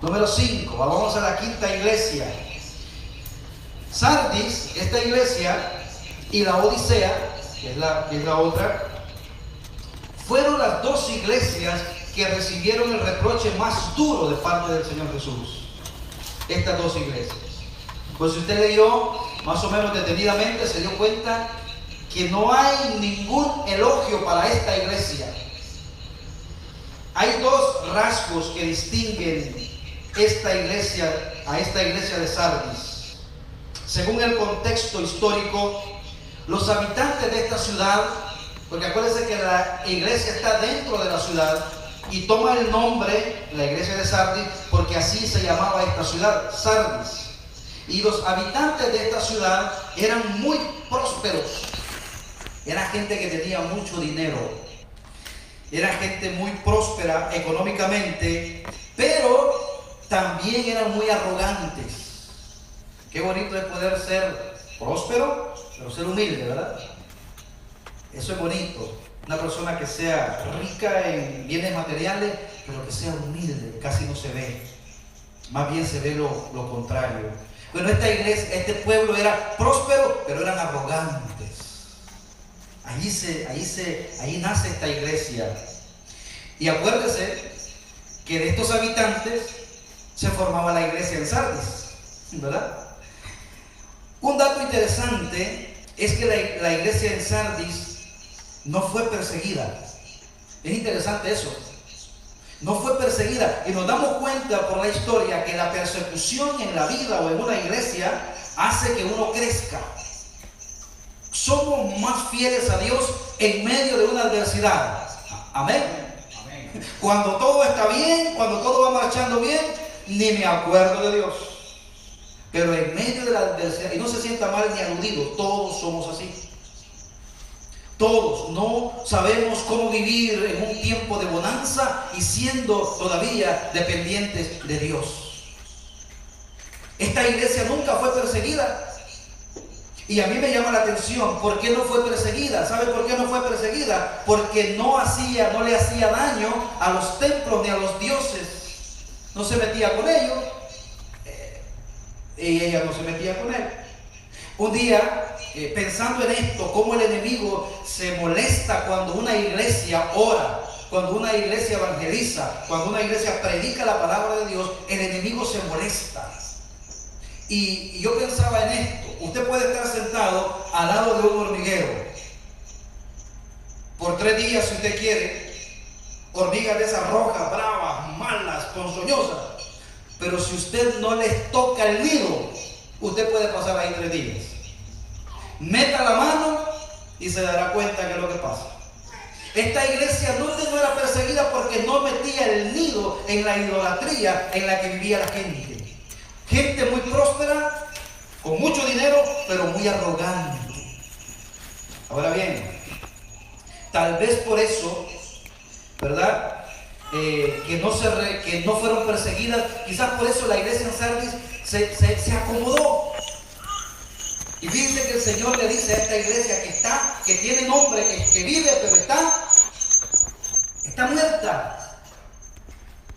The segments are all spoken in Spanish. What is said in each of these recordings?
Número 5, vamos a la quinta iglesia. Sardis, esta iglesia, y la Odisea, que es la otra, fueron las dos iglesias que recibieron el reproche más duro de parte del Señor Jesús. Estas dos iglesias. Pues si usted leyó más o menos detenidamente, se dio cuenta que no hay ningún elogio para esta iglesia. Hay dos rasgos que distinguen a esta iglesia de Sardis. Según el contexto histórico, los habitantes de esta ciudad, porque acuérdense que la iglesia está dentro de la ciudad y toma el nombre, la iglesia de Sardis, porque así se llamaba esta ciudad, Sardis. Y los habitantes de esta ciudad eran muy prósperos. Era gente que tenía mucho dinero. Era gente muy próspera económicamente, pero también eran muy arrogantes. Qué bonito es poder ser próspero, pero ser humilde, ¿verdad? Eso es bonito. Una persona que sea rica en bienes materiales, pero que sea humilde, casi no se ve. Más bien se ve lo contrario. Bueno, esta iglesia, este pueblo era próspero, pero eran arrogantes. Ahí nace esta iglesia. Y acuérdese que de estos habitantes se formaba la iglesia en Sardis, ¿verdad? Un dato interesante es que la iglesia en Sardis no fue perseguida. Es interesante eso. No fue perseguida. Y nos damos cuenta por la historia que la persecución en la vida o en una iglesia hace que uno crezca. Somos más fieles a Dios en medio de una adversidad. Amén. Amén. Cuando todo está bien, cuando todo va marchando bien, ni me acuerdo de Dios. Pero en medio de la adversidad, y no se sienta mal ni aludido, todos somos así. Todos no sabemos cómo vivir en un tiempo de bonanza y siendo todavía dependientes de Dios. Esta iglesia nunca fue perseguida. Y a mí me llama la atención, ¿por qué no fue perseguida? ¿Sabe por qué no fue perseguida? Porque no le hacía daño a los templos ni a los dioses. No se metía con ellos. Y ella no se metía con él. Un día, pensando en esto, cómo el enemigo se molesta cuando una iglesia ora, cuando una iglesia evangeliza, cuando una iglesia predica la palabra de Dios, el enemigo se molesta. Y yo pensaba en esto. Usted puede estar sentado al lado de un hormiguero por 3 días si usted quiere, hormigas de esas rojas, bravas, malas, ponzoñosas. Pero si usted no les toca el nido, usted puede pasar ahí 3 días. Meta la mano y se dará cuenta que es lo que pasa. Esta iglesia no era perseguida porque no metía el nido en la idolatría en la que vivía la gente. Gente muy próspera, con mucho dinero, pero muy arrogante. Ahora bien, tal vez por eso, ¿verdad? Que no fueron perseguidas, quizás por eso la iglesia en Sardis se acomodó. Y fíjense que el Señor le dice a esta iglesia que tiene nombre, que vive, pero está muerta.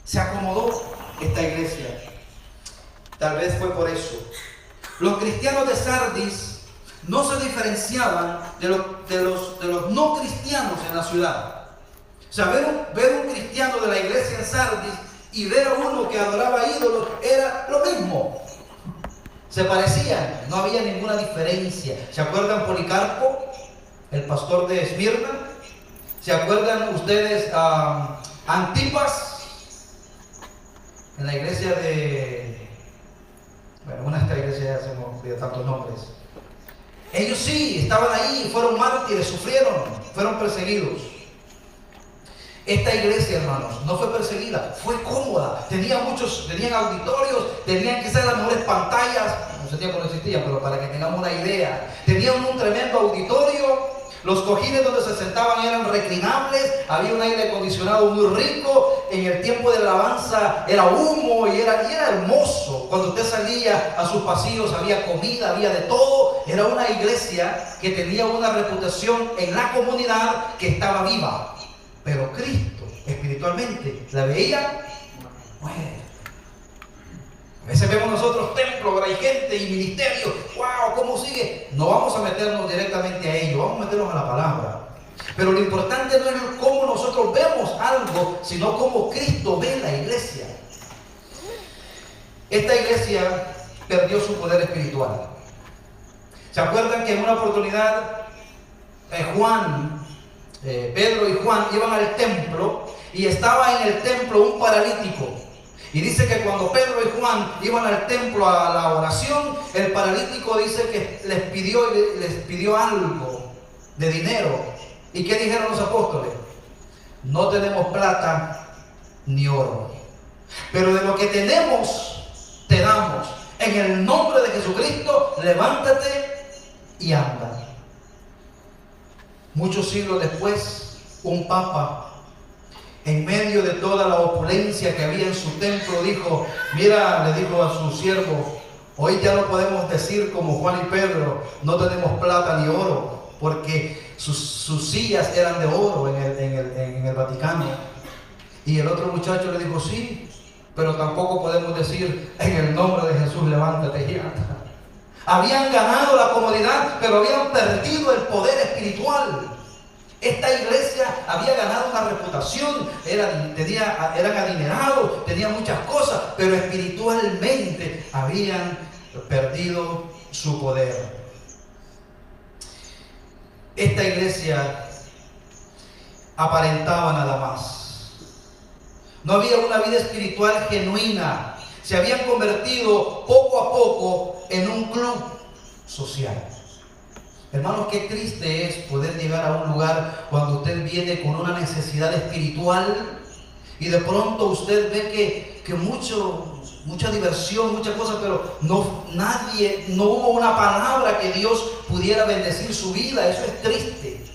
Se acomodó esta iglesia. Tal vez fue por eso. Los cristianos de Sardis no se diferenciaban de los no cristianos en la ciudad. O sea, ver un cristiano de la iglesia en Sardis y ver a uno que adoraba ídolos era lo mismo. Se parecían, no había ninguna diferencia. ¿Se acuerdan Policarpo, el pastor de Esmirna? ¿Se acuerdan ustedes Antipas, en la iglesia de... Bueno, una de estas iglesias ya se me olvidó tantos nombres. Ellos sí, estaban ahí, fueron mártires, sufrieron, fueron perseguidos. Esta iglesia, hermanos, no fue perseguida, fue cómoda. Tenían auditorios, tenían quizás las mejores pantallas. No sé tiempo no existía, pero para que tengamos una idea. Tenían un tremendo auditorio. Los cojines donde se sentaban eran reclinables. Había un aire acondicionado muy rico. En el tiempo de la alabanza era humo y era hermoso. Cuando usted salía a sus pasillos había comida, había de todo. Era una iglesia que tenía una reputación en la comunidad que estaba viva. Pero Cristo, espiritualmente, la veía muerta. vemos nosotros templos, ahora hay gente y ministerio. ¡Wow! ¿Cómo sigue? No vamos a meternos directamente a ello, vamos a meternos a la palabra. Pero lo importante no es cómo nosotros vemos algo, sino cómo Cristo ve la iglesia. Esta iglesia perdió su poder espiritual. ¿Se acuerdan que en una oportunidad Pedro y Juan iban al templo y estaba en el templo un paralítico? Y dice que cuando Pedro y Juan iban al templo a la oración, el paralítico dice que les pidió algo de dinero. ¿Y qué dijeron los apóstoles? No tenemos plata ni oro, pero de lo que tenemos te damos. En el nombre de Jesucristo, levántate y anda. Muchos siglos después, un papa, en medio de toda la opulencia que había en su templo, dijo, mira, le dijo a su siervo, hoy ya no podemos decir como Juan y Pedro, no tenemos plata ni oro, porque sus sillas eran de oro en el Vaticano. Y el otro muchacho le dijo, sí, pero tampoco podemos decir, en el nombre de Jesús, levántate y anda. Habían ganado la comodidad, pero habían perdido el poder espiritual. Esta iglesia había ganado una reputación, eran adinerados, tenían muchas cosas, pero espiritualmente habían perdido su poder. Esta iglesia aparentaba nada más. No había una vida espiritual genuina. Se habían convertido poco a poco en un club social. Hermanos, qué triste es poder llegar a un lugar cuando usted viene con una necesidad espiritual y de pronto usted ve que mucha diversión, muchas cosas, pero no hubo una palabra que Dios pudiera bendecir su vida. Eso es triste.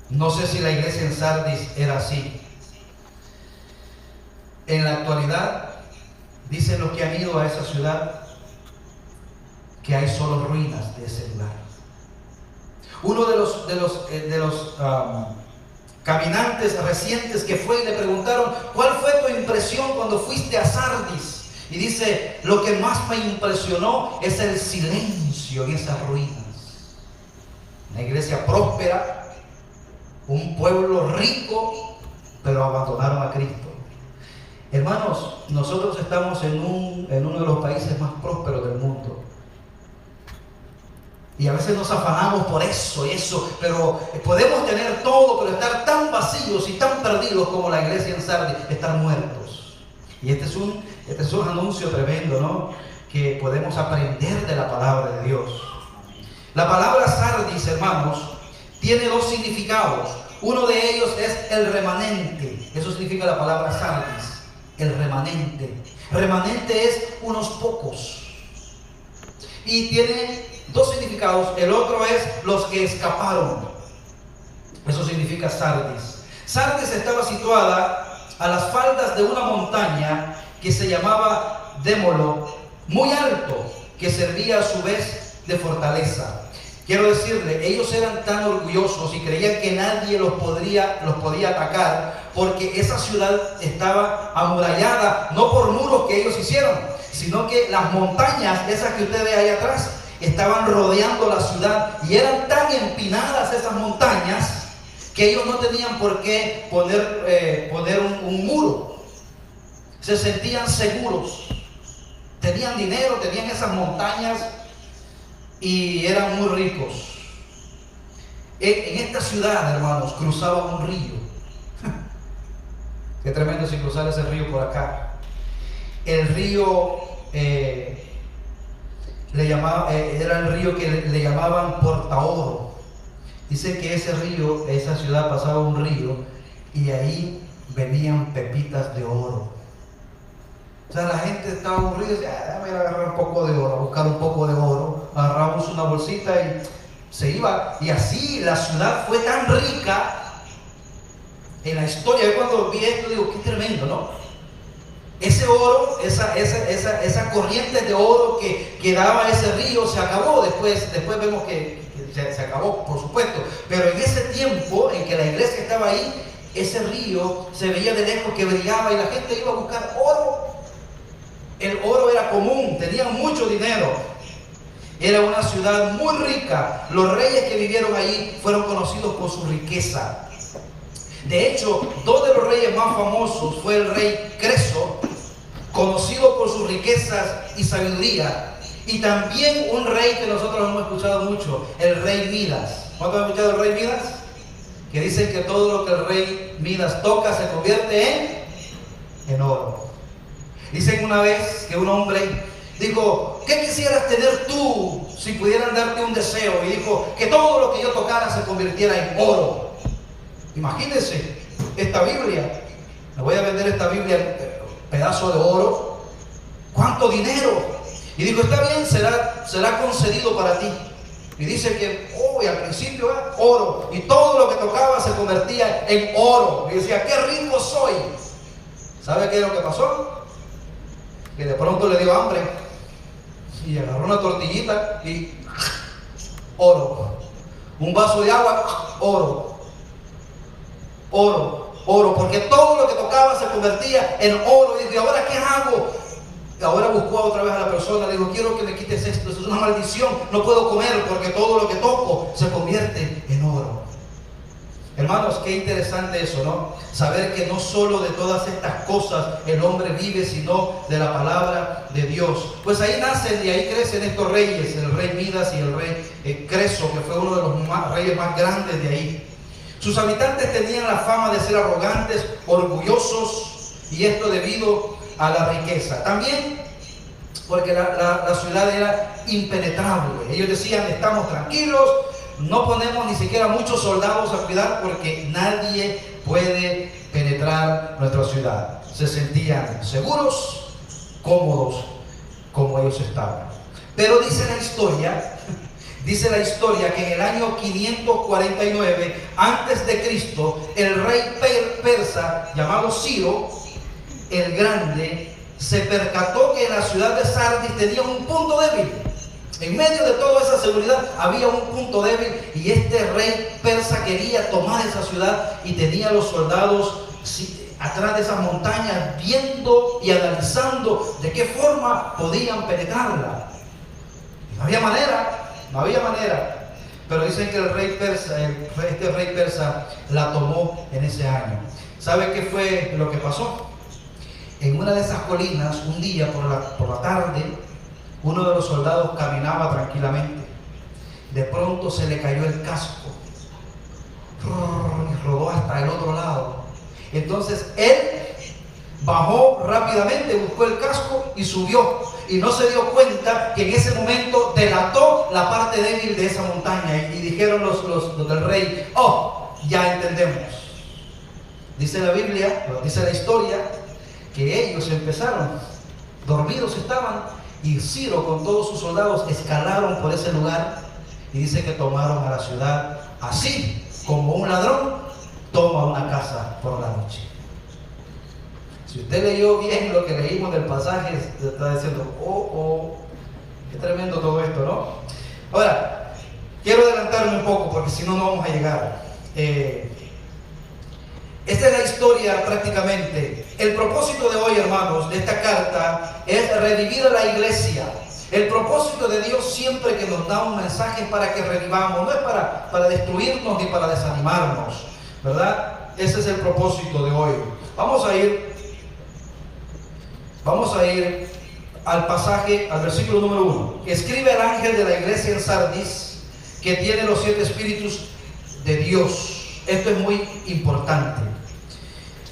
No sé si la iglesia en Sardis era así. En la actualidad, dicen los que han ido a esa ciudad que hay solo ruinas de ese lugar. Uno de los caminantes recientes que fue y le preguntaron, ¿cuál fue tu impresión cuando fuiste a Sardis? Y dice, lo que más me impresionó es el silencio en esas ruinas. Una iglesia próspera, un pueblo rico, pero abandonaron a Cristo. Hermanos, nosotros estamos en uno de los países más prósperos del mundo. Y a veces nos afanamos por eso y eso, pero podemos tener todo, pero estar tan vacíos y tan perdidos como la iglesia en Sardis, estar muertos. Y este es un anuncio tremendo, ¿no? Que podemos aprender de la palabra de Dios. La palabra Sardis, hermanos, tiene dos significados. Uno de ellos es el remanente. Eso significa la palabra Sardis. El remanente. Remanente es unos pocos. Y tiene dos significados. El otro es los que escaparon. Eso significa Sardis. Sardis estaba situada a las faldas de una montaña que se llamaba Démolo, muy alto, que servía a su vez de fortaleza. Quiero decirle, ellos eran tan orgullosos y creían que nadie los podía atacar, porque esa ciudad estaba amurallada, no por muros que ellos hicieron, sino que las montañas, esas que usted ve ahí atrás, estaban rodeando la ciudad y eran tan empinadas esas montañas que ellos no tenían por qué poner un muro. Se sentían seguros, tenían dinero, tenían esas montañas y eran muy ricos. En esta ciudad, hermanos, cruzaban un río. Qué tremendo si cruzar ese río por acá. El río era el río que le llamaban Portaoro. Dice que esa ciudad pasaba un río y ahí venían pepitas de oro. O sea, la gente estaba aburrida y decía, déjame ir a agarrar un poco de oro, a buscar un poco de oro. Agarramos una bolsita y se iba. Y así la ciudad fue tan rica en la historia. Yo cuando vi esto digo, qué tremendo, ¿no? Ese oro, esa corriente de oro que daba ese río se acabó. Después vemos que se acabó, por supuesto. Pero en ese tiempo en que la iglesia estaba ahí, ese río se veía de lejos que brillaba y la gente iba a buscar oro. El oro era común, tenían mucho dinero. Era una ciudad muy rica. Los reyes que vivieron ahí fueron conocidos por su riqueza. De hecho, dos de los reyes más famosos fue el rey Creso, conocido por sus riquezas y sabiduría, y también un rey que nosotros hemos escuchado mucho, el rey Midas. ¿Cuántos han escuchado el rey Midas? Que dicen que todo lo que el rey Midas toca se convierte en oro. Dicen una vez que un hombre dijo: ¿qué quisieras tener tú si pudieran darte un deseo? Y dijo: que todo lo que yo tocara se convirtiera en oro. Imagínense esta Biblia. Me voy a vender esta Biblia, pedazo de oro. ¿Cuánto dinero? Y dijo: está bien, será concedido para ti. Y dice que al principio oro, y todo lo que tocaba se convertía en oro. Y decía: qué rico soy. ¿Sabe qué es lo que pasó? Que de pronto le dio hambre y agarró una tortillita y oro. Un vaso de agua, oro. Oro, porque todo lo que tocaba se convertía en oro. Y dijo: ¿ahora qué hago? Y ahora buscó otra vez a la persona, le dijo: quiero que me quites esto, es una maldición, no puedo comer porque todo lo que toco se convierte en oro. Hermanos, qué interesante eso, ¿no? Saber que no solo de todas estas cosas el hombre vive, sino de la palabra de Dios. Pues ahí nacen y ahí crecen estos reyes, el rey Midas y el rey Creso, que fue uno de los reyes más grandes de ahí. Sus habitantes tenían la fama de ser arrogantes, orgullosos, y esto debido a la riqueza. También porque la ciudad era impenetrable. Ellos decían: estamos tranquilos, no ponemos ni siquiera muchos soldados a cuidar porque nadie puede penetrar nuestra ciudad. Se sentían seguros, cómodos, como ellos estaban. Pero dice la historia que en el año 549 antes de Cristo, el rey persa llamado Ciro el Grande se percató que en la ciudad de Sardis tenía un punto débil. En medio de toda esa seguridad había un punto débil, y este rey persa quería tomar esa ciudad, y tenía los soldados atrás de esas montañas viendo y analizando de qué forma podían penetrarla. Y no había manera. Pero dicen que este rey persa la tomó en ese año. ¿Sabe qué fue lo que pasó? En una de esas colinas, un día por la tarde, uno de los soldados caminaba tranquilamente. De pronto se le cayó el casco y rodó hasta el otro lado. Entonces él bajó rápidamente, buscó el casco y subió. Y no se dio cuenta que en ese momento delató la parte débil de esa montaña. Y dijeron los del rey: ya entendemos. Dice la Biblia, dice la historia, que ellos empezaron, dormidos estaban, y Ciro con todos sus soldados escalaron por ese lugar, y dice que tomaron a la ciudad así como un ladrón toma una casa por la noche. Si usted leyó bien lo que leímos del pasaje, está diciendo: qué tremendo todo esto, ¿no? Ahora, quiero adelantarme un poco porque si no, no vamos a llegar. Esta es la historia prácticamente. El propósito de hoy, hermanos, de esta carta es revivir a la iglesia. El propósito de Dios siempre que nos da un mensaje es para que revivamos, no es para destruirnos ni para desanimarnos, ¿verdad? Ese es el propósito de hoy. Vamos a ir al pasaje, al versículo número 1. Escribe al ángel de la iglesia en Sardis, que tiene los 7 espíritus de Dios. Esto es muy importante.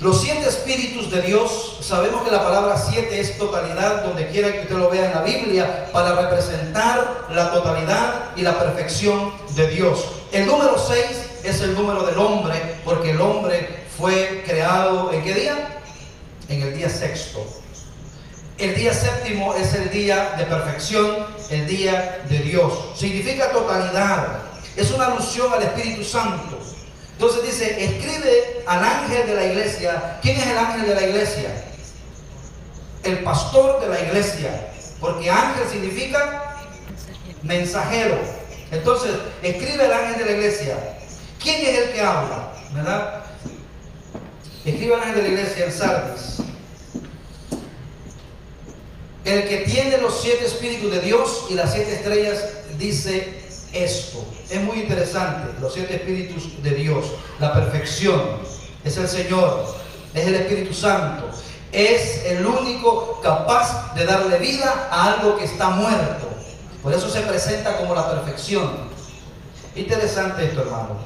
Los 7 espíritus de Dios, sabemos que la palabra 7 es totalidad, donde quiera que usted lo vea en la Biblia, para representar la totalidad y la perfección de Dios. El número 6 es el número del hombre, porque el hombre fue creado ¿en qué día? En el día sexto. El día séptimo es el día de perfección, el día de Dios. Significa totalidad. Es una alusión al Espíritu Santo. Entonces dice: escribe al ángel de la iglesia. ¿Quién es el ángel de la iglesia? El pastor de la iglesia. Porque ángel significa mensajero. Entonces, escribe al ángel de la iglesia. ¿Quién es el que habla? ¿Verdad? Escribe al ángel de la iglesia en Sardis. El que tiene los 7 espíritus de Dios y las 7 estrellas dice esto. Es muy interesante. Los 7 espíritus de Dios, la perfección, es el Señor, es el Espíritu Santo. Es el único capaz de darle vida a algo que está muerto. Por eso se presenta como la perfección. Interesante esto, hermano.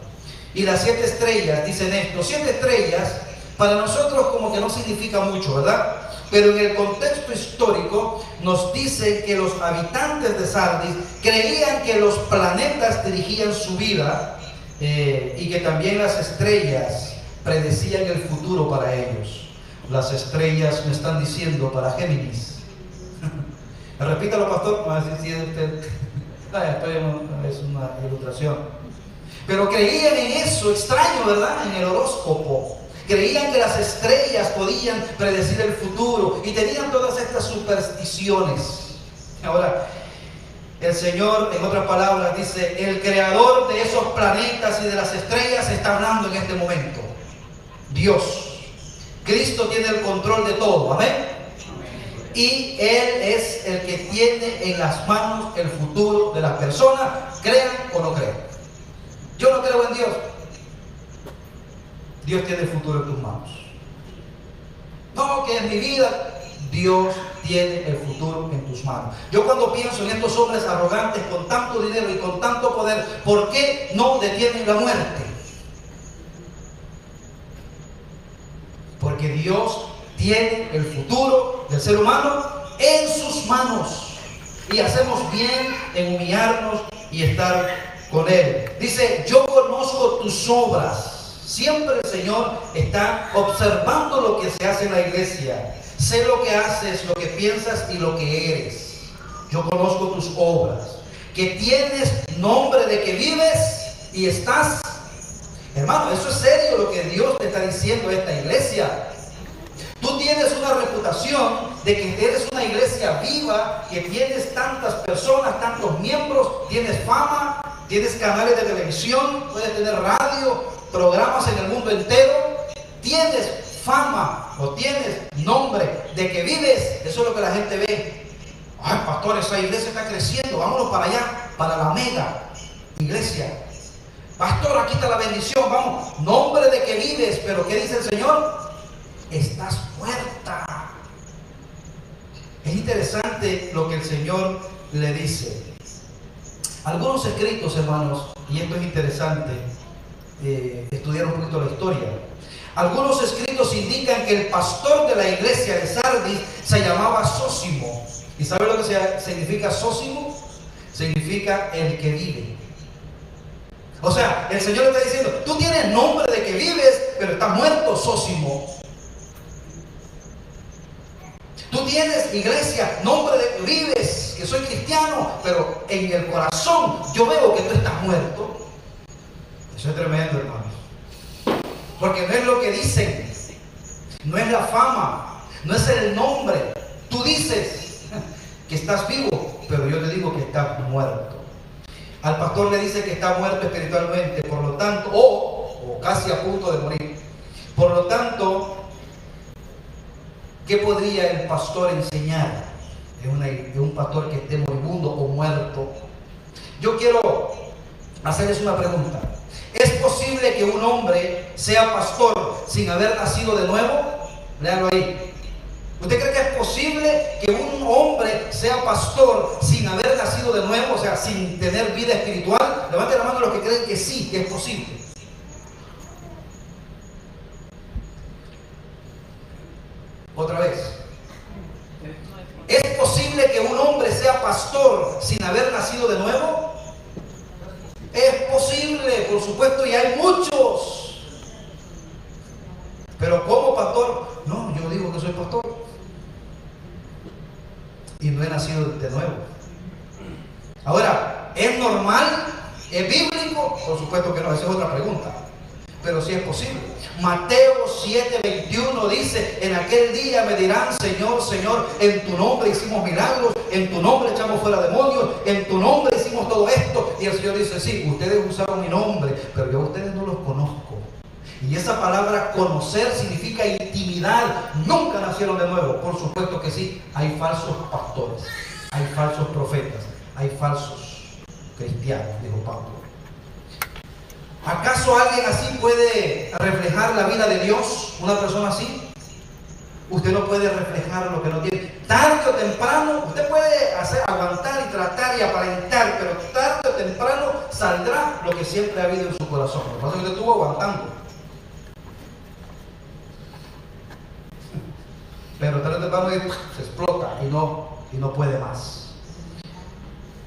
Y las 7 estrellas dicen esto. 7 estrellas para nosotros como que no significa mucho, ¿verdad? Pero en el contexto histórico nos dicen que los habitantes de Sardis creían que los planetas dirigían su vida y que también las estrellas predecían el futuro para ellos. Las estrellas me están diciendo para Géminis. Repítalo, pastor. Va a decir usted. Es una ilustración. Pero creían en eso, extraño, ¿verdad? En el horóscopo. Creían que las estrellas podían predecir el futuro y tenían todas estas supersticiones. Ahora, el Señor, en otras palabras, dice: el creador de esos planetas y de las estrellas está hablando en este momento. Dios. Cristo tiene el control de todo. Amén. Y Él es el que tiene en las manos el futuro de las personas, crean o no crean. Yo no creo en Dios. Dios tiene el futuro en tus manos. No, que es mi vida. Dios tiene el futuro en tus manos. Yo cuando pienso en estos hombres arrogantes con tanto dinero y con tanto poder, ¿por qué no detienen la muerte? Porque Dios tiene el futuro del ser humano en sus manos. Y hacemos bien en humillarnos y estar con Él. Dice: yo conozco tus obras. Siempre el Señor está observando lo que se hace en la iglesia. Sé lo que haces, lo que piensas y lo que eres. Yo conozco tus obras. Que tienes nombre de que vives y estás. Hermano, eso es serio lo que Dios te está diciendo a esta iglesia. Tú tienes una reputación de que eres una iglesia viva, que tienes tantas personas, tantos miembros, tienes fama, tienes canales de televisión, puedes tener radio, programas en el mundo entero, tienes fama o tienes nombre de que vives. Eso es lo que la gente ve. Ay, pastor, esa iglesia está creciendo, vámonos para allá, para la mega iglesia. Pastor, aquí está la bendición, vamos. Nombre de que vives, pero ¿qué dice el Señor? Estás muerta. Es interesante lo que el Señor le dice. Algunos escritos, hermanos, y esto es interesante, estudiar un poquito la historia. Algunos escritos indican que el pastor de la iglesia de Sardis se llamaba Sósimo. ¿Y sabe lo que significa Sósimo? Significa el que vive. O sea, el Señor le está diciendo: tú tienes nombre de que vives, pero estás muerto, Sósimo. Tú tienes, iglesia, nombre de que vives, que soy cristiano, pero en el corazón yo veo que tú estás muerto. Eso es tremendo, hermano. Porque no es lo que dicen, no es la fama, no es el nombre. Tú dices que estás vivo, pero yo te digo que estás muerto. Al pastor le dice que está muerto espiritualmente, por lo tanto, o casi a punto de morir. Por lo tanto, ¿qué podría el pastor enseñar de un pastor que esté moribundo o muerto? Yo quiero hacerles una pregunta. ¿Es posible que un hombre sea pastor sin haber nacido de nuevo? Léalo ahí. ¿Usted cree que es posible que un hombre sea pastor sin haber nacido de nuevo? O sea, sin tener vida espiritual. Levanten la mano los que creen que sí, que es posible. Otra vez. ¿Es posible que un hombre sea pastor sin haber nacido de nuevo? Es posible, por supuesto, y hay muchos. Pero ¿cómo pastor? No, yo digo que soy pastor y no he nacido de nuevo. Ahora, ¿es normal? ¿Es bíblico? Por supuesto que no, esa es otra pregunta. Pero sí es posible. Mateo 7:21 dice: en aquel día me dirán: Señor, Señor, en tu nombre hicimos milagros, en tu nombre echamos fuera demonios, en tu nombre hicimos todo esto. Y el Señor dice: sí, ustedes usaron mi nombre, pero yo a ustedes no los conozco. Y Y esa palabra conocer significa intimidad. Nunca nacieron de nuevo. Por supuesto que sí. Hay falsos pastores, hay falsos profetas, hay falsos cristianos, dijo Pablo. ¿Acaso alguien así puede reflejar la vida de Dios? ¿Una persona así? Usted no puede reflejar lo que no tiene. Tarde o temprano, usted puede aguantar y tratar y aparentar, pero tarde o temprano saldrá lo que siempre ha habido en su corazón. Lo que pasa es que usted estuvo aguantando. Pero tarde o temprano se explota y no puede más.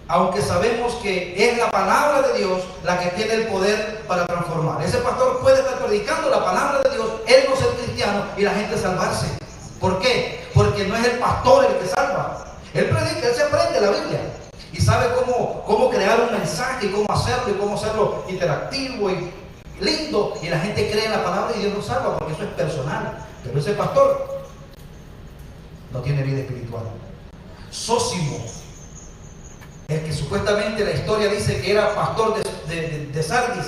Aunque sabemos que es la palabra de Dios la que tiene el poder para transformar. Ese pastor puede estar predicando la palabra de Dios, él no ser cristiano y la gente salvarse. ¿Por qué? Porque no es el pastor el que salva. Él predica, él se aprende la Biblia y sabe cómo crear un mensaje y cómo hacerlo interactivo y lindo. Y la gente cree en la palabra y Dios lo salva porque eso es personal. Pero ese pastor no tiene vida espiritual. Zósimo, el que supuestamente la historia dice que era pastor de Sardis,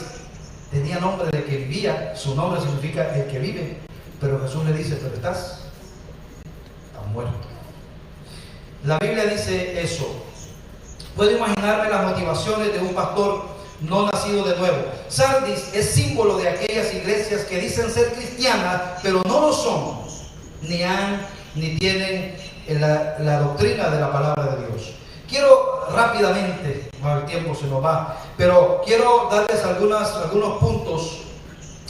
tenía nombre de que vivía, su nombre significa el que vive, pero Jesús le dice, pero estás muerto. La Biblia dice eso. Puedo imaginarme las motivaciones de un pastor no nacido de nuevo. Sardis es símbolo de aquellas iglesias que dicen ser cristianas, pero no lo son, ni tienen la doctrina de la palabra de Dios. Quiero rápidamente, el tiempo se nos va, pero quiero darles algunos puntos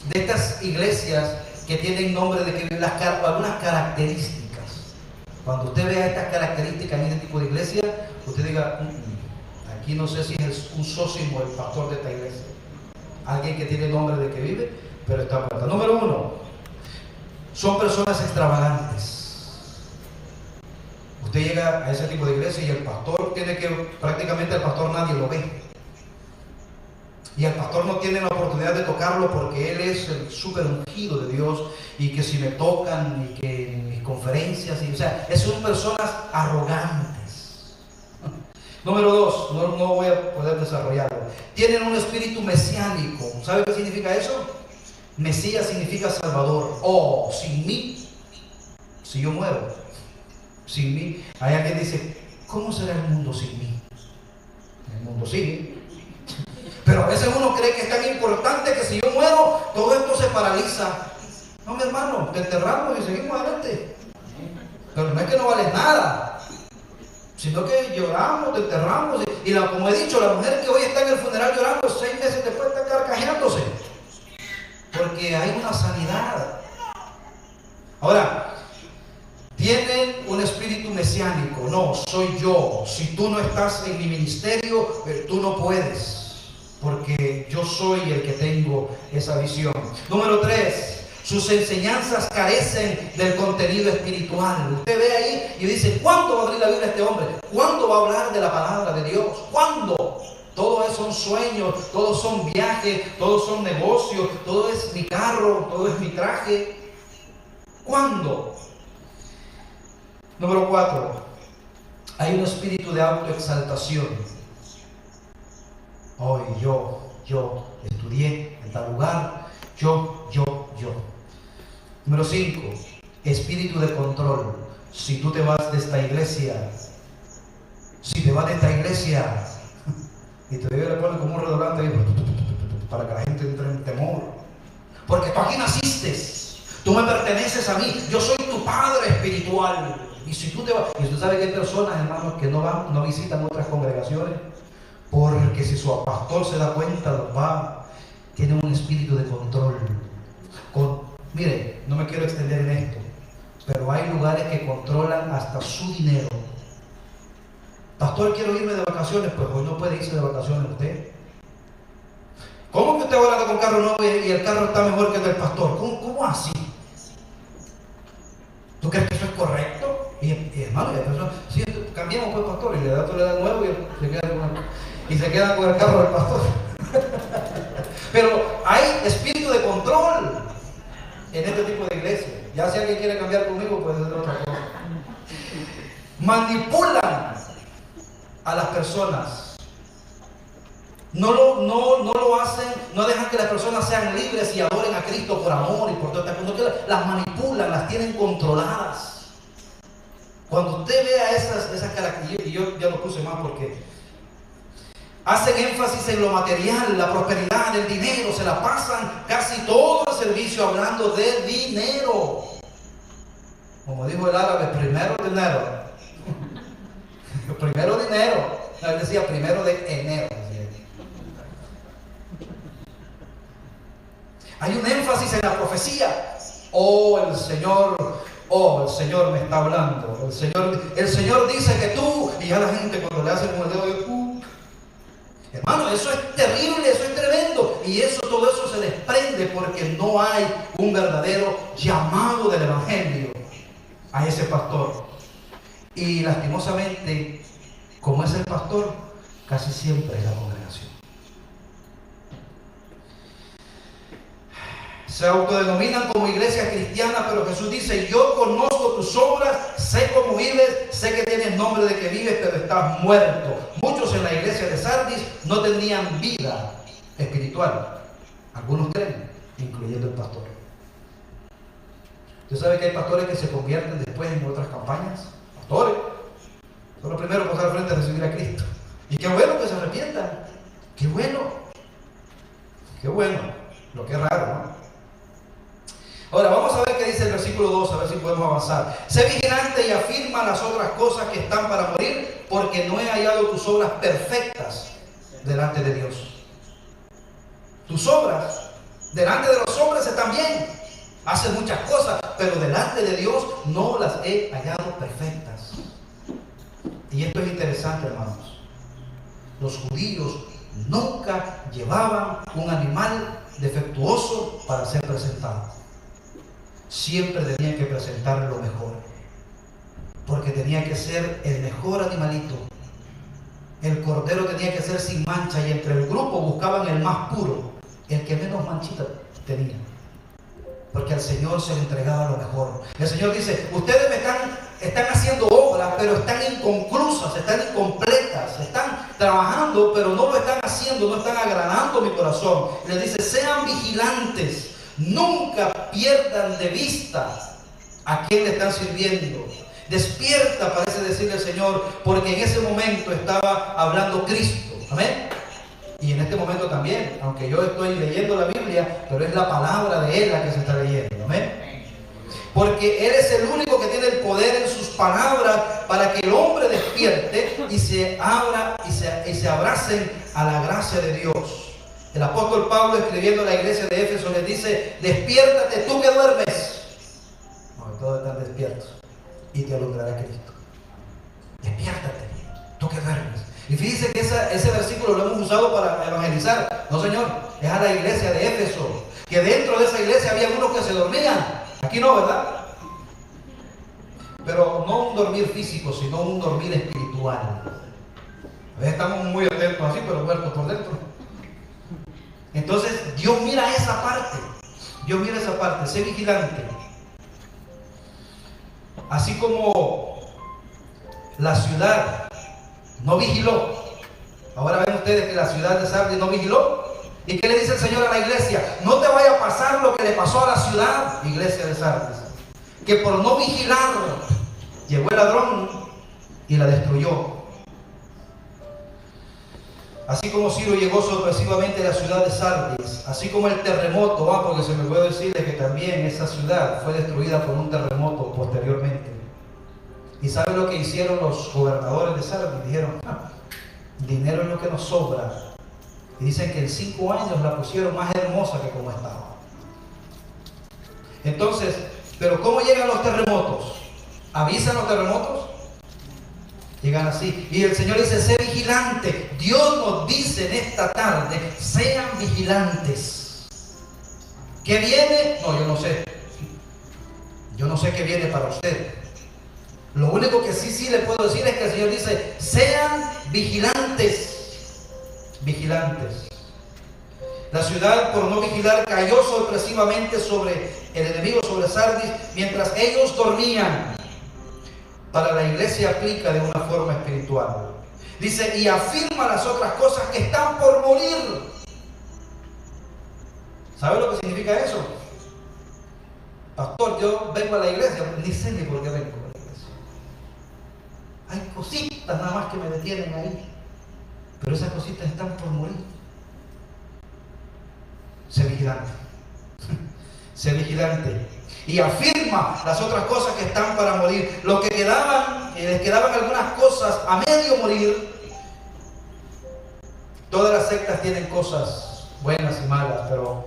de estas iglesias que tienen nombre de que algunas características. Cuando usted vea estas características en este tipo de iglesia, usted diga, aquí no sé si es un Zósimo el pastor de esta iglesia. Alguien que tiene nombre de que vive, pero está muerta. Número 1, son personas extravagantes. Usted llega a ese tipo de iglesia y el pastor prácticamente el pastor nadie lo ve. Y el pastor no tiene la oportunidad de tocarlo porque él es el súper ungido de Dios y que si me tocan y que en mis conferencias, son personas arrogantes. Número 2, no voy a poder desarrollarlo. Tienen un espíritu mesiánico. ¿Sabe qué significa eso? Mesías significa Salvador. Sin mí, si yo muero, sin mí. Hay alguien que dice, ¿cómo será el mundo sin mí? El mundo sigue. Pero a veces uno cree que es tan importante que si yo muero, todo esto se paraliza. No, mi hermano, te enterramos y seguimos adelante. Pero no es que no vales nada, sino que lloramos, te enterramos. Y como he dicho, la mujer que hoy está en el funeral llorando, 6 meses después está carcajeándose. Porque hay una sanidad. Ahora, tienen un espíritu mesiánico. No, soy yo. Si tú no estás en mi ministerio, tú no puedes. Porque yo soy el que tengo esa visión. Número 3, sus enseñanzas carecen del contenido espiritual. Usted ve ahí y dice, ¿cuándo va a abrir la Biblia este hombre? ¿Cuándo va a hablar de la palabra de Dios? ¿Cuándo? Todo eso son sueños, todos son viajes, todos son negocios, todo es mi carro, todo es mi traje. ¿Cuándo? Número 4, hay un espíritu de autoexaltación. Hoy yo estudié en tal lugar, yo. Número 5, espíritu de control. Si tú te vas de esta iglesia, y te le ponen como un redolante ahí, para que la gente entre en temor. Porque tú aquí naciste, tú me perteneces a mí, yo soy tu padre espiritual. Y si tú te vas, y usted sabe que hay personas, hermanos, que no visitan otras congregaciones, porque si su pastor se da cuenta, tiene un espíritu de control. Mire, no me quiero extender en esto, pero hay lugares que controlan hasta su dinero. Pastor, quiero irme de vacaciones. Pues hoy no puede irse de vacaciones usted. ¿Cómo que usted va con carro nuevo y el carro está mejor que el del pastor? ¿Cómo así? ¿Tú crees que eso es correcto? Y hermano, la persona, sí, cambiamos pues pastor, y le da nuevo y se queda con el carro del pastor. Pero hay espíritu de control en este tipo de iglesia. Ya si alguien quiere cambiar conmigo, puede ser otra cosa. Manipulan a las personas. No lo hacen, no dejan que las personas sean libres y adoren a Cristo por amor y por todo esto. Las manipulan, las tienen controladas. Cuando usted vea esas características, y yo ya lo puse más porque hacen énfasis en lo material, la prosperidad, el dinero, se la pasan casi todo el servicio hablando de dinero. Como dijo el árabe, primero dinero. Primero dinero. No, él decía primero de enero. Hay un énfasis en la profecía. El Señor me está hablando. El Señor dice que tú, y ya la gente cuando le hace con el dedo, hermano, eso es terrible, eso es tremendo. Y todo eso se desprende porque no hay un verdadero llamado del Evangelio a ese pastor. Y lastimosamente, como es el pastor, casi siempre es la congregación. Se autodenominan como iglesia cristiana, pero Jesús dice: yo conozco tus obras, sé cómo vives, sé que tienes nombre de que vives, pero estás muerto. Muchos en la iglesia de Sardis no tenían vida espiritual. Algunos creen, incluyendo el pastor. ¿Usted sabe que hay pastores que se convierten después en otras campañas? Pastores son los primeros a pasar frente a recibir a Cristo. Y qué bueno que se arrepientan. Qué bueno. Qué bueno. Lo que es raro, ¿no? Ahora vamos a ver qué dice el versículo 2, a ver si podemos avanzar. Sé vigilante y afirma las otras cosas que están para morir, porque no he hallado tus obras perfectas delante de Dios. Tus obras delante de los hombres están bien, hacen muchas cosas, pero delante de Dios no las he hallado perfectas. Y esto es interesante, hermanos. Los judíos nunca llevaban un animal defectuoso para ser presentado. Siempre tenían que presentar lo mejor, porque tenía que ser el mejor animalito. El cordero tenía que ser sin mancha, y entre el grupo buscaban el más puro, el que menos manchita tenía, porque al Señor se le entregaba lo mejor. El Señor dice: ustedes están haciendo obras, pero están inconclusas, están incompletas, están trabajando, pero no lo están haciendo, no están agradando mi corazón. Y les dice: sean vigilantes. Nunca pierdan de vista a quién le están sirviendo. Despierta, parece decirle el Señor, porque en ese momento estaba hablando Cristo. Amén. Y en este momento también, aunque yo estoy leyendo la Biblia, pero es la palabra de Él la que se está leyendo. Amén. Porque Él es el único que tiene el poder en sus palabras para que el hombre despierte y se abra y se abracen a la gracia de Dios. El apóstol Pablo, escribiendo a la iglesia de Éfeso, les dice: despiértate tú que duermes. No, todos están despiertos y te alumbrará Cristo. Despiértate tú que duermes. Y fíjense que ese versículo lo hemos usado para evangelizar. No, señor, es a la iglesia de Éfeso, que dentro de esa iglesia había unos que se dormían. Aquí no, ¿verdad? Pero no un dormir físico, sino un dormir espiritual. A veces estamos muy atentos así, pero muertos por dentro. Entonces Dios mira esa parte. Dios mira esa parte. Sé vigilante. Así como la ciudad no vigiló. Ahora ven ustedes que la ciudad de Sardis no vigiló. ¿Y qué le dice el Señor a la iglesia? No te vaya a pasar lo que le pasó a la ciudad, iglesia de Sardis, que por no vigilar llegó el ladrón y la destruyó. Así como Ciro llegó sorpresivamente a la ciudad de Sardis, así como el terremoto, porque se me puede decirle que también esa ciudad fue destruida por un terremoto posteriormente. ¿Y sabe lo que hicieron los gobernadores de Sardis? Dijeron: dinero es lo que nos sobra. Y dicen que en 5 años la pusieron más hermosa que como estaba. Entonces, ¿pero cómo llegan los terremotos? ¿Avisan los terremotos? Llegan así. Y el Señor dice: sé vigilante. Dios nos dice en esta tarde: sean vigilantes. ¿Qué viene? No, yo no sé. Yo no sé qué viene para usted. Lo único que sí le puedo decir es que el Señor dice: sean vigilantes. Vigilantes. La ciudad, por no vigilar, cayó sorpresivamente sobre el enemigo, sobre Sardis, mientras ellos dormían. Para la iglesia aplica de una forma espiritual. Dice, y afirma las otras cosas que están por morir. ¿Sabe lo que significa eso? Pastor, yo vengo a la iglesia, ni sé ni por qué vengo a la iglesia. Hay cositas nada más que me detienen ahí, pero esas cositas están por morir. Sé vigilante. Sé vigilante. Y afirma las otras cosas que están para morir. Los que quedaban, les quedaban algunas cosas a medio morir. Todas las sectas tienen cosas buenas y malas, pero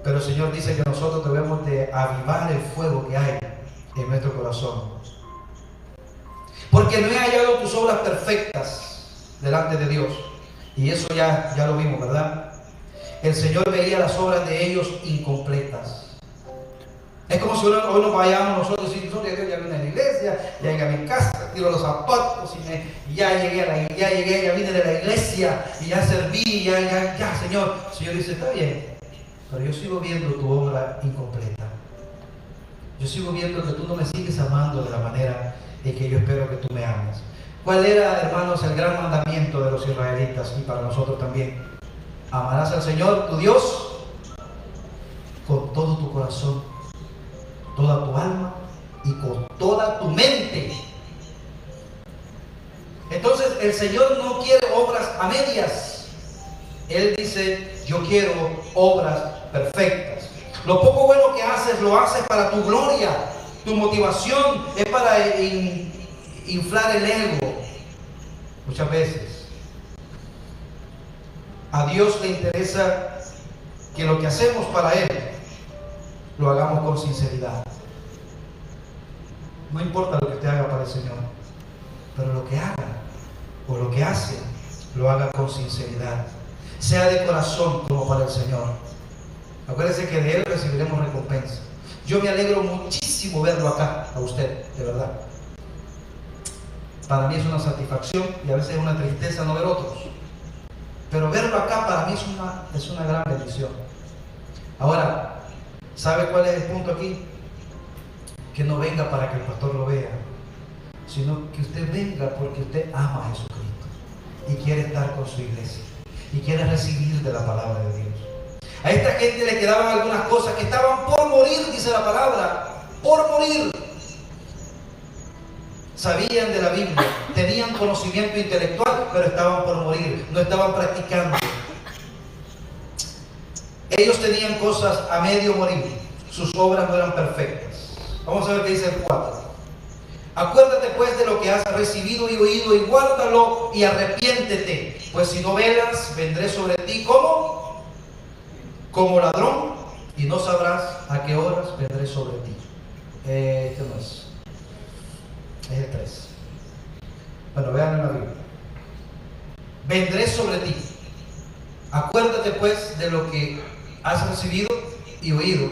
el Señor dice que nosotros debemos de avivar el fuego que hay en nuestro corazón. Porque no he hallado tus obras perfectas delante de Dios. Y eso ya lo vimos, ¿verdad? El Señor veía las obras de ellos incompletas. Es como si hoy nos vayamos nosotros y nosotros ya vine a la iglesia, ya llegué a mi casa, tiro los zapatos y ya vine de la iglesia y ya serví, ya, Señor. El Señor dice, está bien, pero yo sigo viendo tu obra incompleta. Yo sigo viendo que tú no me sigues amando de la manera en que yo espero que tú me ames. ¿Cuál era, hermanos, el gran mandamiento de los israelitas y para nosotros también? Amarás al Señor, tu Dios, con todo tu corazón, toda tu alma y con toda tu mente. Entonces el Señor no quiere obras a medias. Él dice, yo quiero obras perfectas. Lo poco bueno que haces, lo haces para tu gloria. Tu motivación es para inflar el ego. Muchas veces a Dios le interesa que lo que hacemos para Él lo hagamos con sinceridad. No importa lo que usted haga para el Señor, pero lo que haga o lo que hace, lo haga con sinceridad. Sea de corazón como para el Señor. Acuérdense que de Él recibiremos recompensa. Yo me alegro muchísimo verlo acá, a usted, de verdad. Para mí es una satisfacción y a veces es una tristeza no ver otros. Pero verlo acá para mí es una gran bendición. Ahora, ¿sabe cuál es el punto aquí? Que no venga para que el pastor lo vea, sino que usted venga porque usted ama a Jesucristo y quiere estar con su iglesia y quiere recibir de la palabra de Dios. A esta gente le quedaban algunas cosas que estaban por morir, dice la palabra, por morir. Sabían de la Biblia, tenían conocimiento intelectual, pero estaban por morir, no estaban practicando. Ellos tenían cosas a medio morir, sus obras no eran perfectas. Vamos a ver qué dice el 4. Acuérdate pues de lo que has recibido y oído y guárdalo y arrepiéntete, pues si no velas, vendré sobre ti como ladrón y no sabrás a qué horas vendré sobre ti. Este no es el 3. Bueno, vean en la Biblia. Vendré sobre ti. Acuérdate pues de lo que has recibido y oído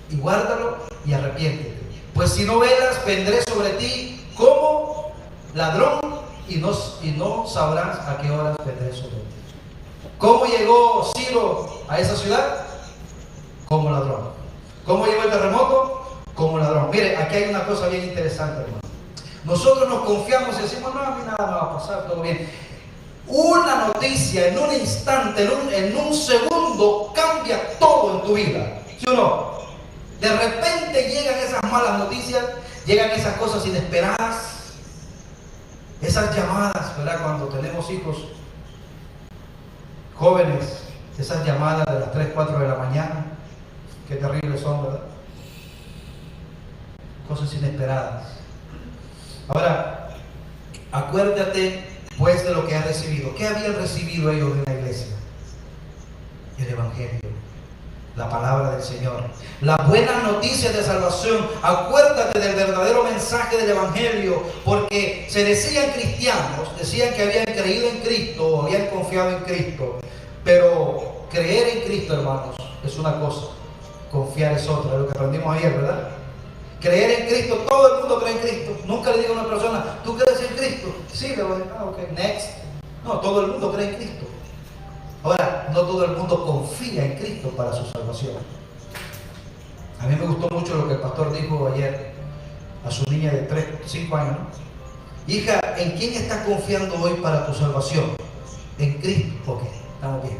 y guárdalo y arrepiéntete. Pues si no velas, vendré sobre ti como ladrón y no sabrás a qué horas vendré sobre ti. ¿Cómo llegó Ciro a esa ciudad? Como ladrón. ¿Cómo llegó el terremoto? Como ladrón. Mire, aquí hay una cosa bien interesante, hermano. Nosotros nos confiamos y decimos, no, a mí nada me va a pasar, todo bien. Una noticia en un instante, en un segundo, cambia todo en tu vida. ¿Sí o no? De repente llegan esas malas noticias, llegan esas cosas inesperadas, esas llamadas, ¿verdad? Cuando tenemos hijos jóvenes, esas llamadas de las 3, 4 de la mañana, qué terribles son, ¿verdad? Cosas inesperadas. Ahora, acuérdate pues de lo que has recibido. ¿Qué habían recibido ellos de la iglesia? El Evangelio, la palabra del Señor, las buenas noticias de salvación. Acuérdate del verdadero mensaje del Evangelio, porque se decían cristianos, decían que habían creído en Cristo o habían confiado en Cristo, pero creer en Cristo, hermanos, es una cosa, confiar es otra, es lo que aprendimos ayer, ¿verdad? Creer en Cristo, todo el mundo cree en Cristo. Nunca le digo a una persona, ¿tú crees en Cristo? Sí, le voy a decir, ok, next. No, todo el mundo cree en Cristo. Ahora, no todo el mundo confía en Cristo para su salvación. A mí me gustó mucho lo que el pastor dijo ayer a su niña de 5 años, ¿no? Hija, ¿en quién estás confiando hoy para tu salvación? En Cristo. Ok, estamos bien.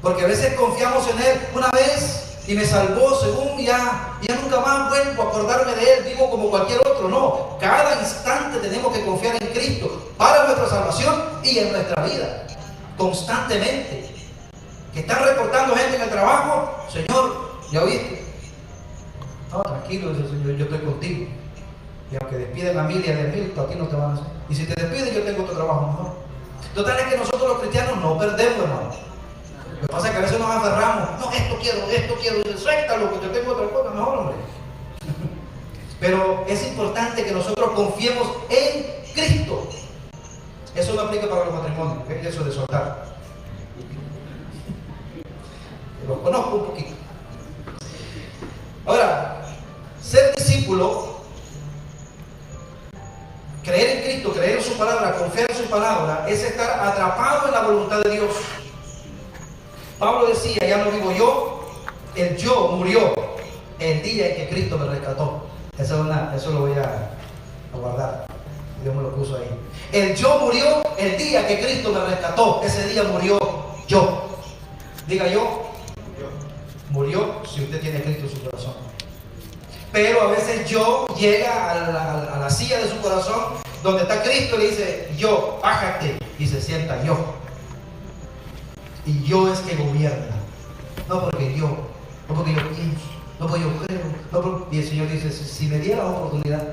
Porque a veces confiamos en Él una vez y me salvó, según ya nunca más vuelvo a acordarme de Él, vivo como cualquier otro. No, cada instante tenemos que confiar en Cristo para nuestra salvación y en nuestra vida, constantemente. Que están reportando gente en el trabajo, Señor, ¿ya oíste? No, tranquilo, dice el Señor, yo estoy contigo. Y aunque despiden a miles de mil, a ti no te van a hacer. Y si te despiden, yo tengo otro trabajo mejor. Total es que nosotros los cristianos no perdemos, hermano. Lo que pasa es que a veces nos aferramos. No, esto quiero. Y suéltalo, porque yo tengo otra cosa mejor, hombre. Pero es importante que nosotros confiemos en Cristo. Eso no aplica para los matrimonios, ¿okay? Eso de soltar. Los conozco un poquito. Ahora, ser discípulo, creer en Cristo, creer en su palabra, confiar en su palabra, es estar atrapado en la voluntad de Dios. Pablo decía, ya no vivo yo, el yo murió el día en que Cristo me rescató. Eso lo voy a guardar. Dios me lo puso ahí. El yo murió el día que Cristo me rescató. Ese día murió yo. Diga yo. Murió si usted tiene a Cristo en su corazón. Pero a veces yo llega a la silla de su corazón donde está Cristo y le dice, yo, bájate, y se sienta yo. Y yo es que gobierna. No porque yo pienso, no porque yo creo. Y el Señor dice, si me diera la oportunidad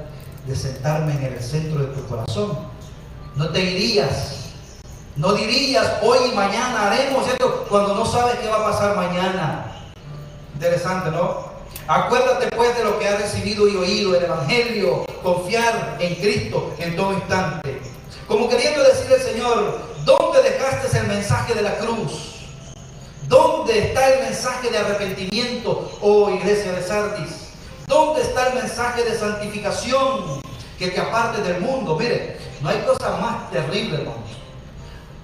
de sentarme en el centro de tu corazón, no te irías. No dirías, hoy y mañana haremos esto, cuando no sabes qué va a pasar mañana. Interesante, ¿no? Acuérdate pues de lo que has recibido y oído, el Evangelio, confiar en Cristo en todo instante. Como queriendo decirle al Señor, ¿dónde dejaste el mensaje de la cruz? ¿Dónde está el mensaje de arrepentimiento, oh iglesia de Sardis? ¿Dónde está el mensaje de santificación que te aparte del mundo? Mire, no hay cosa más terrible, hermanos.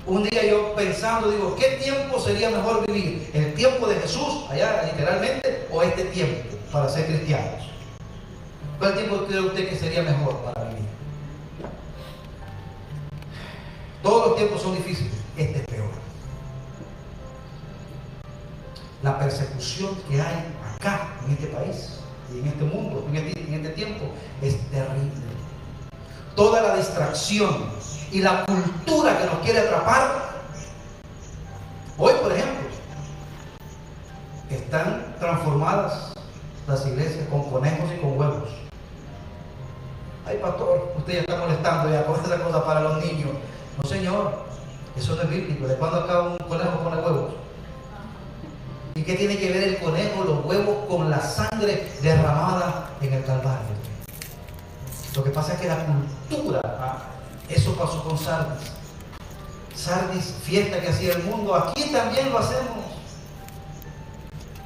Un día yo pensando, digo, ¿qué tiempo sería mejor vivir? ¿El tiempo de Jesús, allá literalmente, o este tiempo para ser cristianos? ¿Cuál tiempo cree usted que sería mejor para vivir? Todos los tiempos son difíciles, este es peor. La persecución que hay acá, en este país, y en este mundo, en este tiempo, es terrible. Toda la distracción y la cultura que nos quiere atrapar. Hoy, por ejemplo, están transformadas las iglesias con conejos y con huevos. Ay, pastor, usted ya está molestando ya con esa cosa para los niños. No, señor, eso no es bíblico. ¿De cuándo acá un conejo pone huevos? ¿Y qué tiene que ver el conejo, los huevos, con la sangre derramada en el Calvario? Lo que pasa es que la cultura, eso pasó con Sardis. Sardis, fiesta que hacía el mundo, aquí también lo hacemos.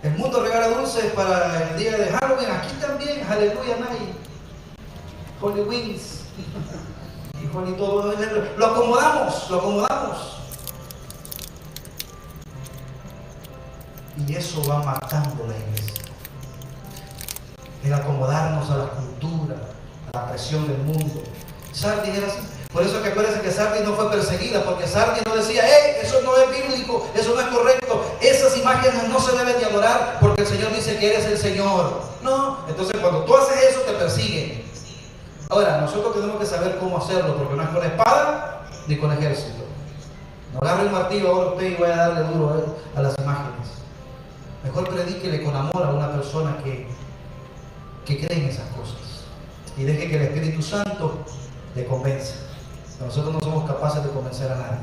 El mundo regala dulces para el día de Halloween, aquí también, aleluya, nadie. Holy Wings y Holy todo, lo acomodamos. Y eso va matando la iglesia. El acomodarnos a la cultura, a la presión del mundo. Sardis era así. Por eso que acuérdense que Sardis no fue perseguida, porque Sardis no decía, eso no es bíblico, eso no es correcto, esas imágenes no se deben de adorar, porque el Señor dice que eres el Señor. No, entonces cuando tú haces eso te persiguen. Ahora, nosotros tenemos que saber cómo hacerlo, porque no es con espada ni con ejército. No agarre el martillo ahora usted y vaya a darle duro a las imágenes. Mejor predíquele con amor a una persona que cree en esas cosas. Y deje que el Espíritu Santo le convenza. Nosotros no somos capaces de convencer a nadie.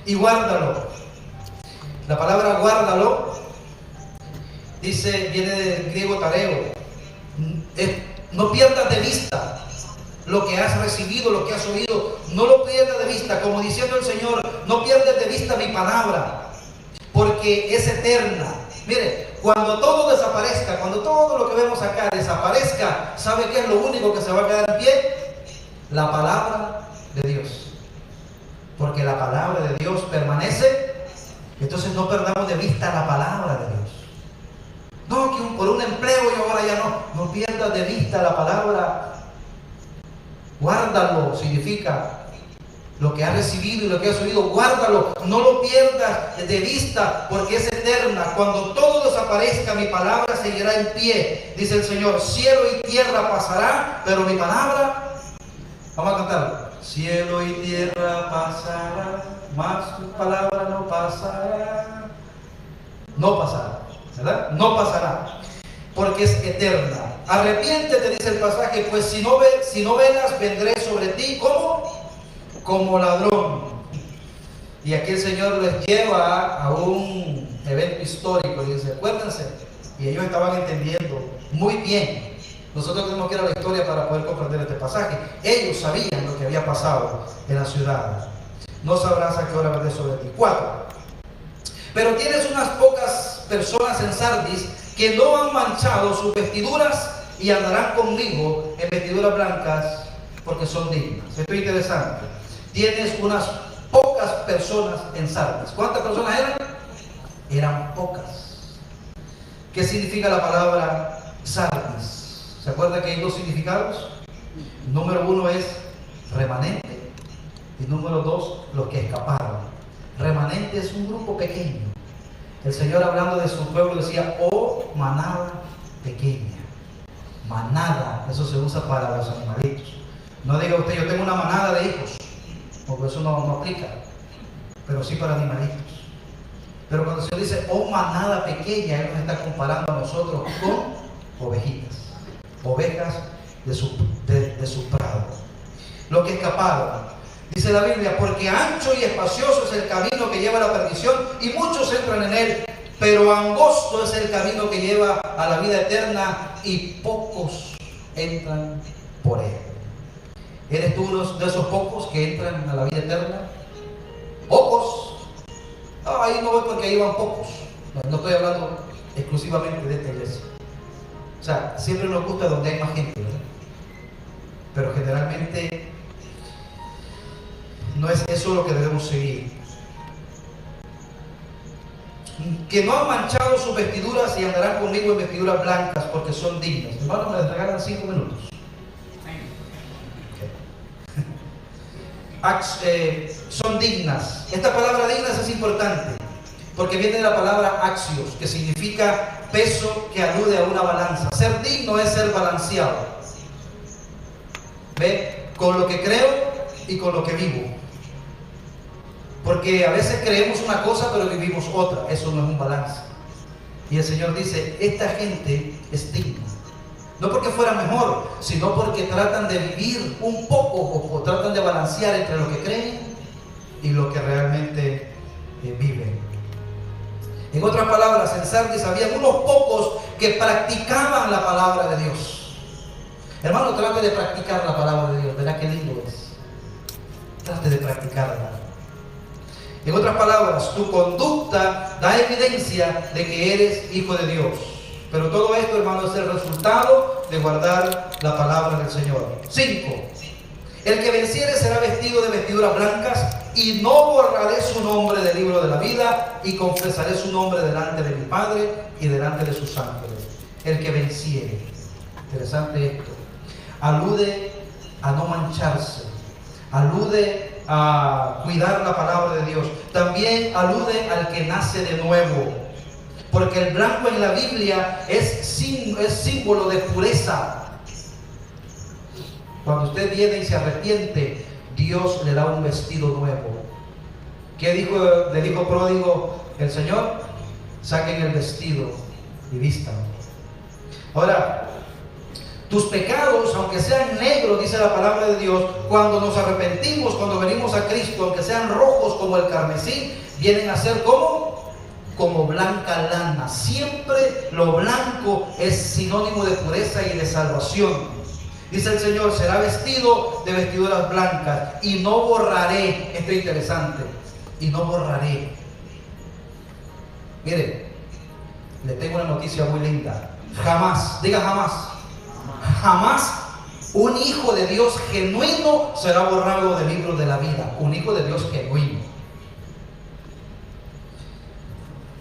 Y guárdalo. La palabra guárdalo viene del griego tareo. No pierdas de vista lo que has recibido, lo que has oído. No lo pierdas de vista, como diciendo el Señor, no pierdas de vista mi palabra, porque es eterna. Mire, cuando todo desaparezca, cuando todo lo que vemos acá desaparezca, ¿sabe qué es lo único que se va a quedar en pie? La palabra de Dios. Porque la palabra de Dios permanece. Entonces no perdamos de vista la palabra de Dios. No, que por un empleo y ahora ya no. No pierdas de vista la palabra Guárdalo, significa lo que has recibido y lo que has oído, guárdalo, no lo pierdas de vista, porque es eterna. Cuando todo desaparezca, mi palabra seguirá en pie, dice el Señor. Cielo y tierra pasará, pero mi palabra, vamos a cantarlo. Cielo y tierra pasará, mas tu palabra no pasará. No pasará, ¿verdad? No pasará, porque es eterna. Arrepiéntete, dice el pasaje, pues si no velas, vendré sobre ti, ¿cómo? Como ladrón. Y aquí el Señor les lleva a un evento histórico y dice, acuérdense, y ellos estaban entendiendo muy bien. Nosotros tenemos que ir a la historia para poder comprender este pasaje. Ellos sabían lo que había pasado en la ciudad. No sabrás a qué hora vendré sobre ti. 4. Pero tienes unas pocas personas en Sardis que no han manchado sus vestiduras y andarán conmigo en vestiduras blancas porque son dignas. Esto es interesante. Tienes unas pocas personas en Sardis. ¿Cuántas personas eran? Eran pocas. ¿Qué significa la palabra Sardis? ¿Se acuerda que hay 2 significados? Número 1 es remanente y número 2, los que escaparon. Remanente es un grupo pequeño. El Señor, hablando de su pueblo, decía, oh manada pequeña. Manada, eso se usa para los animalitos. No diga usted, yo tengo una manada de hijos, porque eso no aplica, pero sí para animalitos. Pero cuando el Señor dice, oh manada pequeña, Él nos está comparando a nosotros con ovejitas, ovejas de su prado. Los que escaparon, dice la Biblia, porque ancho y espacioso es el camino que lleva a la perdición y muchos entran en él, pero angosto es el camino que lleva a la vida eterna y pocos entran por él. ¿Eres tú uno de esos pocos que entran a la vida eterna? ¿Pocos? No, ahí no voy porque ahí van pocos. No estoy hablando exclusivamente de esta iglesia. O sea, siempre nos gusta donde hay más gente, ¿verdad? Pero generalmente no es eso lo que debemos seguir. Que no han manchado sus vestiduras y andarán conmigo en vestiduras blancas porque son dignas. Hermano, me regalan 5 minutos. Son dignas. Esta palabra dignas es importante porque viene de la palabra axios, que significa peso, que alude a una balanza. Ser digno es ser balanceado. ¿Ve? Con lo que creo y con lo que vivo. Porque a veces creemos una cosa pero vivimos otra. Eso no es un balance. Y el Señor dice, esta gente es digna. No porque fuera mejor, sino porque tratan de vivir un poco o tratan de balancear entre lo que creen y lo que realmente viven. En otras palabras, en Sardis había unos pocos que practicaban la palabra de Dios. Hermano, trate de practicar la palabra de Dios. Verá qué lindo es. Trate de practicarla. En otras palabras, tu conducta da evidencia de que eres hijo de Dios. Pero todo esto, hermano, es el resultado de guardar la palabra del Señor. 5. El que venciere será vestido de vestiduras blancas y no borraré su nombre del libro de la vida y confesaré su nombre delante de mi Padre y delante de sus ángeles. El que venciere. Interesante esto. Alude a no mancharse. Alude a cuidar la palabra de Dios. También alude al que nace de nuevo. Porque el blanco en la Biblia es símbolo de pureza. Cuando usted viene y se arrepiente, Dios le da un vestido nuevo. ¿Qué dijo del hijo pródigo el Señor? Saquen el vestido y vístanlo. Ahora, tus pecados, aunque sean negros, dice la palabra de Dios, cuando nos arrepentimos, cuando venimos a Cristo, aunque sean rojos como el carmesí, vienen a ser como blanca lana. Siempre lo blanco es sinónimo de pureza y de salvación. Dice el Señor, será vestido de vestiduras blancas y no borraré. Esto es interesante. Y no borraré. Mire, le tengo una noticia muy linda. Jamás, diga jamás. Jamás un hijo de Dios genuino será borrado del libro de la vida. Un hijo de Dios genuino.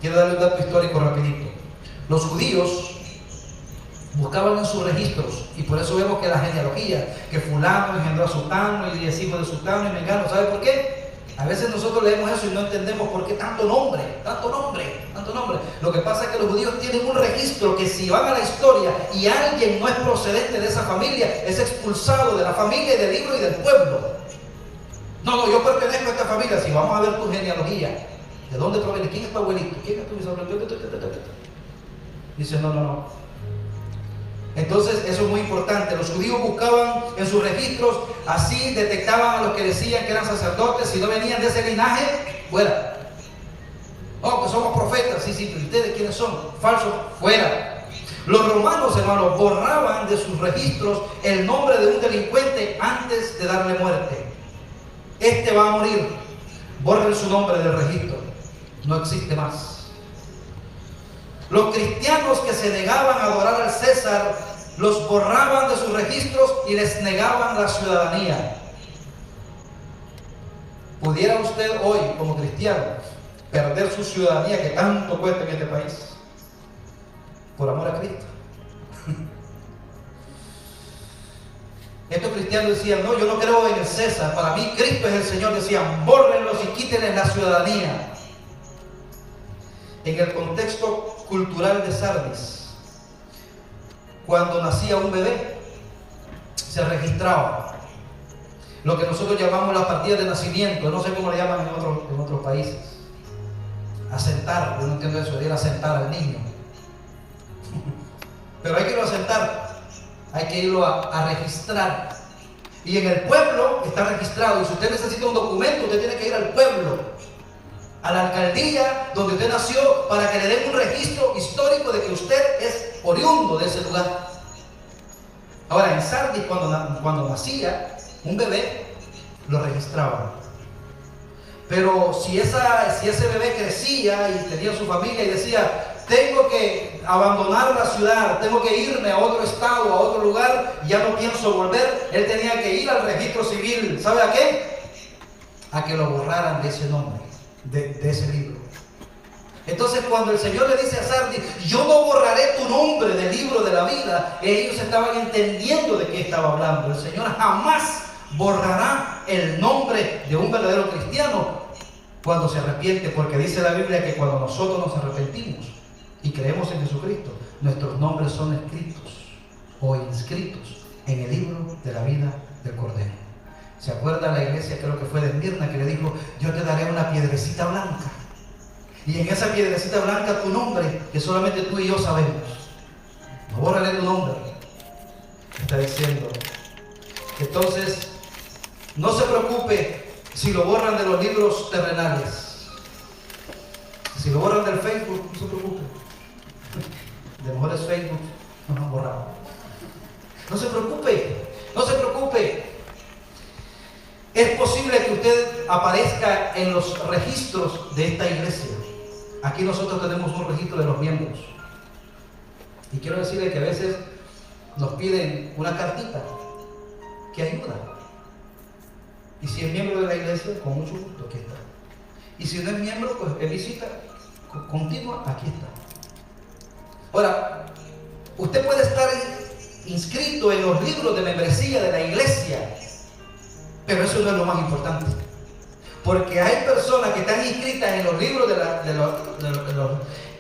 Quiero darle un dato histórico rapidito. Los judíos buscaban en sus registros, y por eso vemos que la genealogía, que fulano engendró a sutano y es hijo de sutano y mengano. ¿Sabe por qué? A veces nosotros leemos eso y no entendemos por qué tanto nombre, tanto nombre, tanto nombre. Lo que pasa es que los judíos tienen un registro que si van a la historia y alguien no es procedente de esa familia, es expulsado de la familia y del libro y del pueblo. No, yo pertenezco a esta familia. Si vamos a ver tu genealogía, ¿de dónde proviene? ¿Quién es tu abuelito? ¿Quién es tu bisabuelo? Dice, no. Entonces eso es muy importante. Los judíos buscaban en sus registros, así detectaban a los que decían que eran sacerdotes. Si no venían de ese linaje, fuera. Oh, que somos profetas. Sí, pero ¿ustedes quiénes son? Falsos, fuera. Los romanos, hermanos, borraban de sus registros el nombre de un delincuente antes de darle muerte. Este va a morir. Borren su nombre del registro. No existe más. Los cristianos que se negaban a adorar al César, los borraban de sus registros y les negaban la ciudadanía. ¿Pudiera usted hoy, como cristiano, perder su ciudadanía que tanto cuesta en este país? Por amor a Cristo. Estos cristianos decían, no, yo no creo en el César, para mí Cristo es el Señor. Decían, bórrenlos y quítenles la ciudadanía. En el contexto cultural de Sardis, cuando nacía un bebé, se registraba lo que nosotros llamamos la partida de nacimiento. No sé cómo le llaman en otros países. Asentar, yo no entiendo eso, de ir a asentar al niño. Pero hay que irlo a asentar, hay que irlo a registrar. Y en el pueblo está registrado. Y si usted necesita un documento, usted tiene que ir al pueblo, a la alcaldía donde usted nació, para que le den un registro histórico de que usted es oriundo de ese lugar. Ahora, en Sardis, cuando nacía un bebé, lo registraban. Pero si ese bebé crecía y tenía su familia y decía, tengo que abandonar la ciudad, tengo que irme a otro estado, a otro lugar, ya no pienso volver, él tenía que ir al registro civil. ¿Sabe a qué? A que lo borraran de ese nombre, de ese libro. Entonces, cuando el Señor le dice a Sardis, yo no borraré tu nombre del libro de la vida, ellos estaban entendiendo de qué estaba hablando. El Señor jamás borrará el nombre de un verdadero cristiano cuando se arrepiente, porque dice la Biblia que cuando nosotros nos arrepentimos y creemos en Jesucristo, nuestros nombres son escritos o inscritos en el libro de la vida del Cordero. ¿Se acuerda la iglesia, creo que fue de Esmirna, que le dijo, yo te daré una piedrecita blanca? Y en esa piedrecita blanca tu nombre, que solamente tú y yo sabemos. No borraré tu nombre. Está diciendo. Entonces, no se preocupe si lo borran de los libros terrenales. Si lo borran del Facebook, no se preocupe. De mejor es Facebook, no lo han borrado. No se preocupe, no se preocupe. Es posible que usted aparezca en los registros de esta iglesia. Aquí nosotros tenemos un registro de los miembros. Y quiero decirle que a veces nos piden una cartita que ayuda. Y si es miembro de la iglesia, con mucho gusto, aquí está. Y si no es miembro, pues en visita continua, aquí está. Ahora, usted puede estar inscrito en los libros de membresía de la iglesia, pero eso no es lo más importante. Porque hay personas que están inscritas en los libros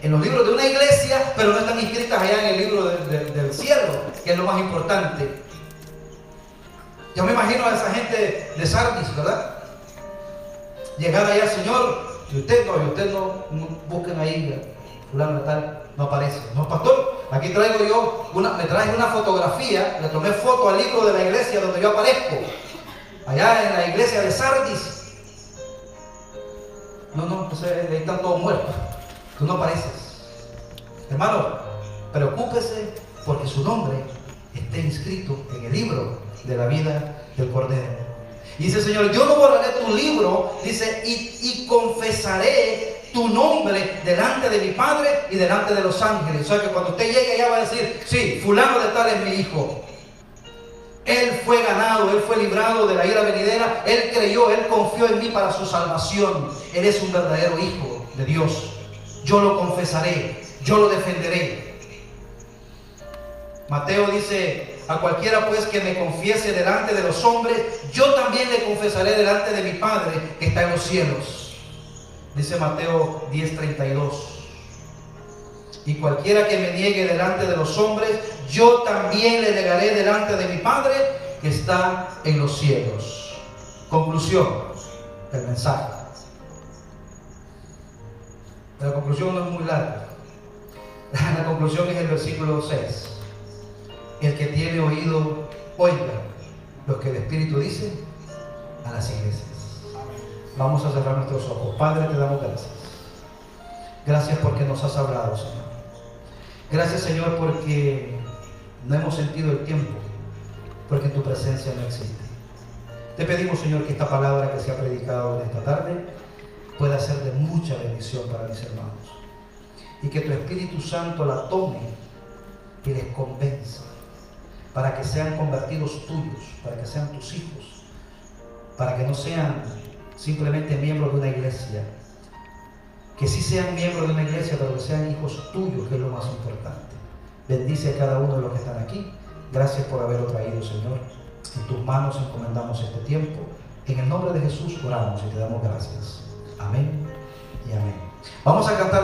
en los libros de una iglesia, pero no están inscritas allá en el libro del cielo, que es lo más importante. Yo me imagino a esa gente de Sardis, ¿verdad? Llegar allá, Señor, y usted no busquen ahí, fulano de tal, no aparece. No, pastor, aquí traigo yo, me traje una fotografía, le tomé foto al libro de la iglesia donde yo aparezco, allá en la iglesia de Sardis. No, entonces ahí están todos muertos. Tú no apareces. Hermano, preocúpese porque su nombre esté inscrito en el libro de la vida del Cordero. Y dice el Señor, yo no borraré tu libro, dice, y confesaré tu nombre delante de mi Padre y delante de los ángeles. O sea que cuando usted llegue allá va a decir, sí, fulano de tal es mi hijo. Él fue ganado, Él fue librado de la ira venidera, Él creyó, Él confió en mí para su salvación. Él es un verdadero hijo de Dios. Yo lo confesaré, yo lo defenderé. Mateo dice: a cualquiera pues que me confiese delante de los hombres, yo también le confesaré delante de mi Padre que está en los cielos. Dice Mateo 10:32. Y cualquiera que me niegue delante de los hombres, yo también le negaré delante de mi Padre que está en los cielos. Conclusión del mensaje. La conclusión no es muy larga. La conclusión es el versículo 6. El que tiene oído, oiga lo que el Espíritu dice a las iglesias. Vamos a cerrar nuestros ojos. Padre, te damos gracias. Gracias porque nos has hablado, Señor. Gracias, Señor, porque no hemos sentido el tiempo, porque tu presencia no existe. Te pedimos, Señor, que esta palabra que se ha predicado en esta tarde pueda ser de mucha bendición para mis hermanos. Y que tu Espíritu Santo la tome y les convenza, para que sean convertidos tuyos, para que sean tus hijos, para que no sean simplemente miembros de una iglesia, que sí sean miembros de una iglesia, pero que sean hijos tuyos, que es lo más importante. Bendice a cada uno de los que están aquí. Gracias por haberlo traído, Señor. En tus manos encomendamos este tiempo. En el nombre de Jesús oramos y te damos gracias. Amén y amén. Vamos a cantar.